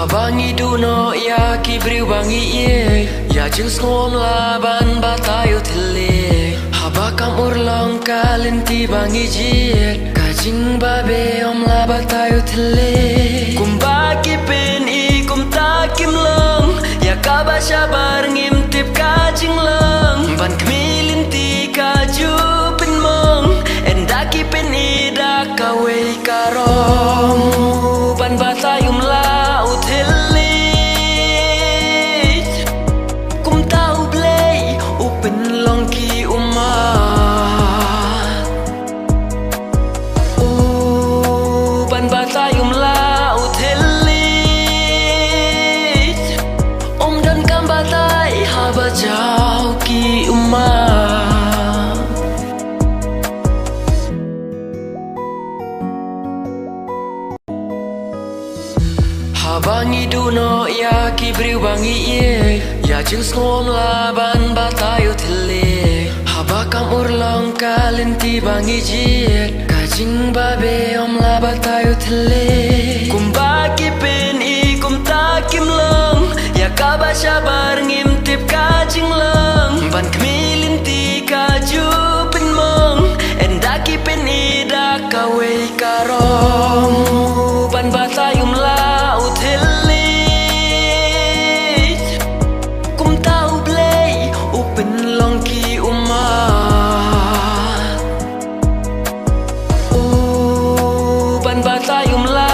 Habangi duno ya kibriu bangi ye ya jing sngom laban batayo tele habakam urlong kalenti bangi jiet kajing babe om la batayo tele kumbaki pen I kum takim long ya kabasha bar ngimtip kajing long ban kmilinti kaju pen mong endaki pen ida kawe karong ban batayum la Batayum laut helit Om dan kam batai haba jauh ki umat Habangi duno ya kibriu bangi ye ya jing sngom laban batayo tele habakam urlong kalenti bangi jiet kajing babe om la batayo tele kumbaki pen I kum takim long ya kabasha bar ngimtip kajing long ban kmilinti kaju pen mong endaki pen ida kawe karong ban batayum laut helit kum tau blei upen long ki umat ban batayum la